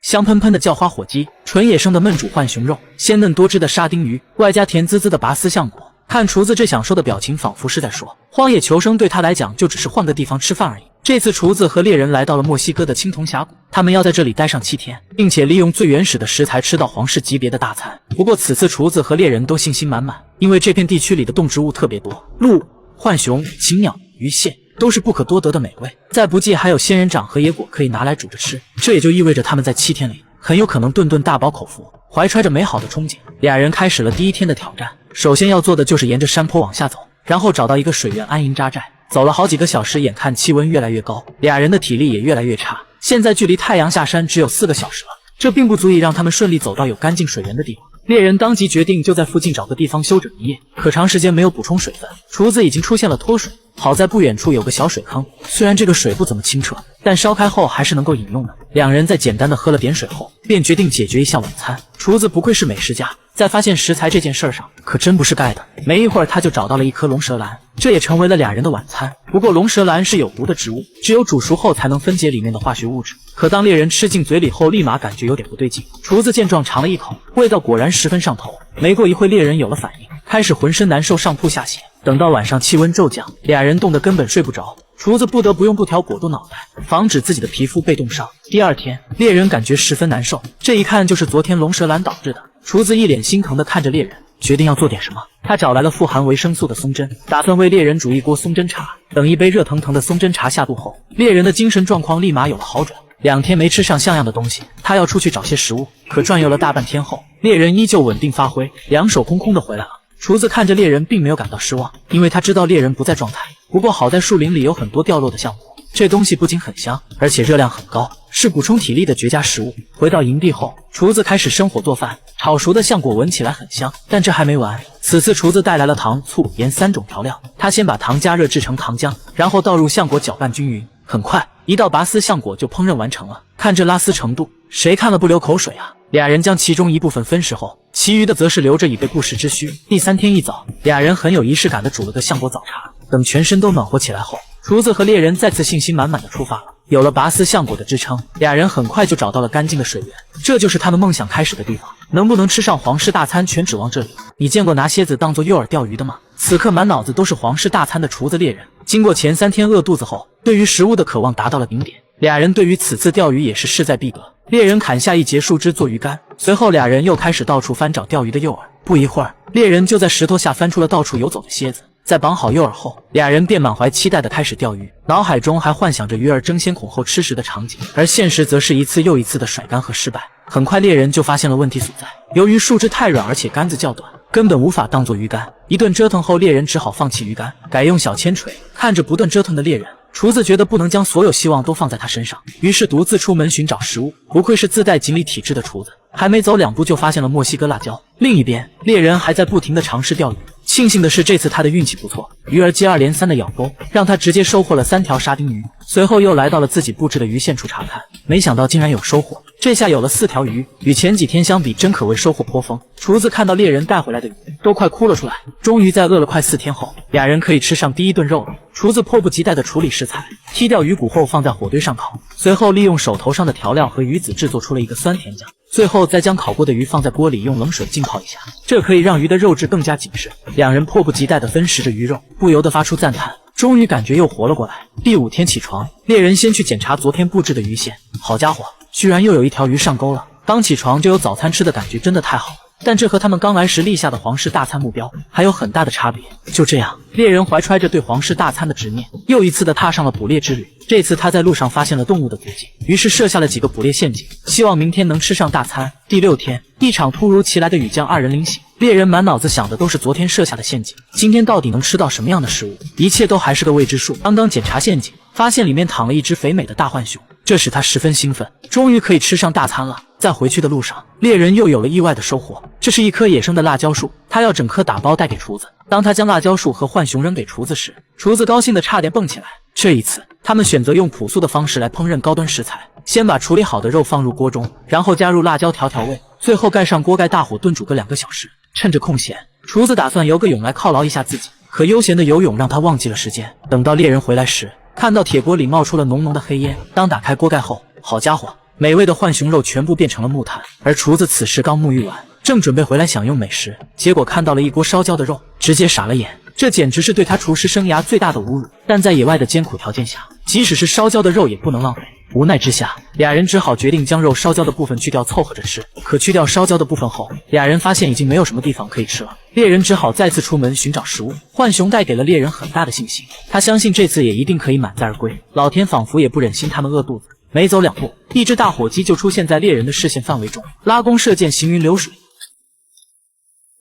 香喷喷的叫花火鸡，纯野生的焖煮浣熊肉，鲜嫩多汁的沙丁鱼，外加甜滋滋的拔丝橡果。看厨子这享受的表情，仿佛是在说，荒野求生对他来讲就只是换个地方吃饭而已。这次厨子和猎人来到了墨西哥的青铜峡谷，他们要在这里待上7天，并且利用最原始的食材吃到皇室级别的大餐。不过此次厨子和猎人都信心满满，因为这片地区里的动植物特别多，鹿、浣熊、禽鸟、鱼蟹都是不可多得的美味，再不济还有仙人掌和野果可以拿来煮着吃。这也就意味着他们在7天里很有可能顿顿大饱口福。怀揣着美好的憧憬，俩人开始了第1天的挑战。首先要做的就是沿着山坡往下走，然后找到一个水源安营扎寨。走了好几个小时，眼看气温越来越高，俩人的体力也越来越差。现在距离太阳下山只有4个小时了，这并不足以让他们顺利走到有干净水源的地方。猎人当即决定就在附近找个地方休整一夜，可长时间没有补充水分，厨子已经出现了脱水。好在不远处有个小水坑，虽然这个水不怎么清澈，但烧开后还是能够饮用的。两人在简单的喝了点水后，便决定解决一下晚餐。厨子不愧是美食家，在发现食材这件事上可真不是盖的。没一会儿他就找到了一颗龙舌兰，这也成为了俩人的晚餐。不过龙舌兰是有毒的植物，只有煮熟后才能分解里面的化学物质。可当猎人吃进嘴里后，立马感觉有点不对劲。厨子见状尝了一口，味道果然十分上头。没过一会，猎人有了反应，开始浑身难受，上吐下泻。等到晚上气温骤降，俩人冻得根本睡不着，厨子不得不用布条裹住脑袋，防止自己的皮肤被冻伤。第2天，猎人感觉十分难受，这一看就是昨天龙舌兰导致的。厨子一脸心疼地看着猎人，决定要做点什么。他找来了富含维生素的松针，打算为猎人煮一锅松针茶。等一杯热腾腾的松针茶下肚后，猎人的精神状况立马有了好转。2天没吃上像样的东西，他要出去找些食物。可转悠了大半天后，猎人依旧稳定发挥，两手空空的回来了。厨子看着猎人并没有感到失望，因为他知道猎人不在状态。不过好在树林里有很多掉落的橡果，这东西不仅很香，而且热量很高，是补充体力的绝佳食物。回到营地后，厨子开始生火做饭。炒熟的橡果闻起来很香，但这还没完。此次厨子带来了糖、醋、盐3种调料。他先把糖加热制成糖浆，然后倒入橡果搅拌均匀。很快，1道拔丝橡果就烹饪完成了。看这拉丝程度，谁看了不流口水啊？俩人将其中一部分分食后，其余的则是留着以备不时之需。第3天一早，俩人很有仪式感地煮了个橡果早茶。等全身都暖和起来后，厨子和猎人再次信心满满地出发了。有了拔丝橡果的支撑，俩人很快就找到了干净的水源，这就是他们梦想开始的地方。能不能吃上皇室大餐，全指望这里。你见过拿蝎子当做诱饵钓鱼的吗？此刻满脑子都是皇室大餐的厨子猎人，经过前3天饿肚子后，对于食物的渴望达到了顶点。俩人对于此次钓鱼也是势在必得。猎人砍下一截树枝做鱼竿，随后俩人又开始到处翻找钓鱼的诱饵。不一会儿，猎人就在石头下翻出了到处游走的蝎子。在绑好诱饵后，俩人便满怀期待地开始钓鱼，脑海中还幻想着鱼儿争先恐后吃食的场景，而现实则是一次又一次的甩竿和失败。很快，猎人就发现了问题所在，由于树枝太软，而且杆子较短，根本无法当作鱼竿。一顿折腾后，猎人只好放弃鱼竿，改用小铅锤。看着不断折腾的猎人，厨子觉得不能将所有希望都放在他身上，于是独自出门寻找食物。不愧是自带锦鲤体质的厨子，还没走2步就发现了墨西哥辣椒。另一边，猎人还在不停地尝试钓鱼。庆幸的是，这次他的运气不错，鱼儿接二连三的咬钩，让他直接收获了3条沙丁鱼。随后又来到了自己布置的鱼线处查看，没想到竟然有收获，这下有了4条鱼，与前几天相比，真可谓收获颇丰。厨子看到猎人带回来的鱼，都快哭了出来。终于在饿了快4天后，俩人可以吃上第1顿肉了。厨子迫不及待地处理食材，剔掉鱼骨后放在火堆上烤，随后利用手头上的调料和鱼籽制作出了一个酸甜酱，最后再将烤过的鱼放在锅里用冷水浸泡一下，这可以让鱼的肉质更加紧实。两人迫不及待地分食着鱼肉，不由得发出赞叹，终于感觉又活了过来。第5天起床，猎人先去检查昨天布置的鱼线，好家伙，居然又有1条鱼上钩了。刚起床就有早餐吃的感觉，真的太好了。但这和他们刚来时立下的皇室大餐目标还有很大的差别。就这样，猎人怀揣着对皇室大餐的执念，又一次的踏上了捕猎之旅。这次他在路上发现了动物的足迹，于是设下了几个捕猎陷阱，希望明天能吃上大餐。第6天，一场突如其来的雨将2人惊醒，猎人满脑子想的都是昨天设下的陷阱，今天到底能吃到什么样的食物？一切都还是个未知数。刚刚检查陷阱，发现里面躺了一只肥美的大浣熊，这使他十分兴奋，终于可以吃上大餐了。在回去的路上，猎人又有了意外的收获，这是一棵野生的辣椒树，他要整棵打包带给厨子。当他将辣椒树和浣熊扔给厨子时，厨子高兴的差点蹦起来。这一次，他们选择用朴素的方式来烹饪高端食材，先把处理好的肉放入锅中，然后加入辣椒调味，最后盖上锅盖，大火炖煮个2个小时。趁着空闲，厨子打算游个泳来犒劳一下自己，可悠闲的游泳让他忘记了时间。等到猎人回来时，看到铁锅里冒出了浓浓的黑烟，当打开锅盖后，好家伙，美味的浣熊肉全部变成了木炭。而厨子此时刚沐浴完，正准备回来享用美食，结果看到了一锅烧焦的肉，直接傻了眼。这简直是对他厨师生涯最大的侮辱。但在野外的艰苦条件下，即使是烧焦的肉也不能浪费。无奈之下，俩人只好决定将肉烧焦的部分去掉，凑合着吃。可去掉烧焦的部分后，俩人发现已经没有什么地方可以吃了。猎人只好再次出门寻找食物。浣熊带给了猎人很大的信心，他相信这次也一定可以满载而归。老天仿佛也不忍心他们饿肚子，没走2步，一只大火鸡就出现在猎人的视线范围中，拉弓射箭，行云流水。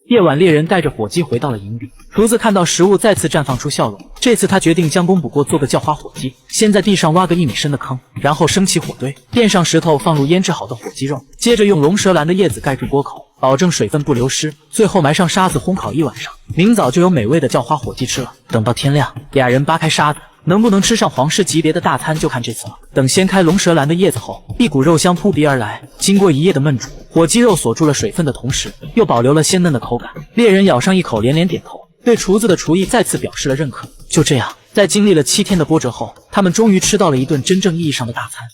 夜晚，猎人带着火鸡回到了营地。厨子看到食物再次绽放出笑容，这次他决定将功补过，做个叫花火鸡。先在地上挖个1米深的坑，然后升起火堆，垫上石头，放入腌制好的火鸡肉，接着用龙舌兰的叶子盖住锅口，保证水分不流失，最后埋上沙子烘烤1晚上。明早就有美味的叫花火鸡吃了。等到天亮，俩人扒开沙子，能不能吃上皇室级别的大餐就看这次了。等掀开龙舌兰的叶子后，一股肉香扑鼻而来。经过一夜的焖煮，火鸡肉锁住了水分的同时，又保留了鲜嫩的口感。猎人咬上一口，连连点头，对厨子的厨艺再次表示了认可。就这样，在经历了7天的波折后，他们终于吃到了一顿真正意义上的大餐。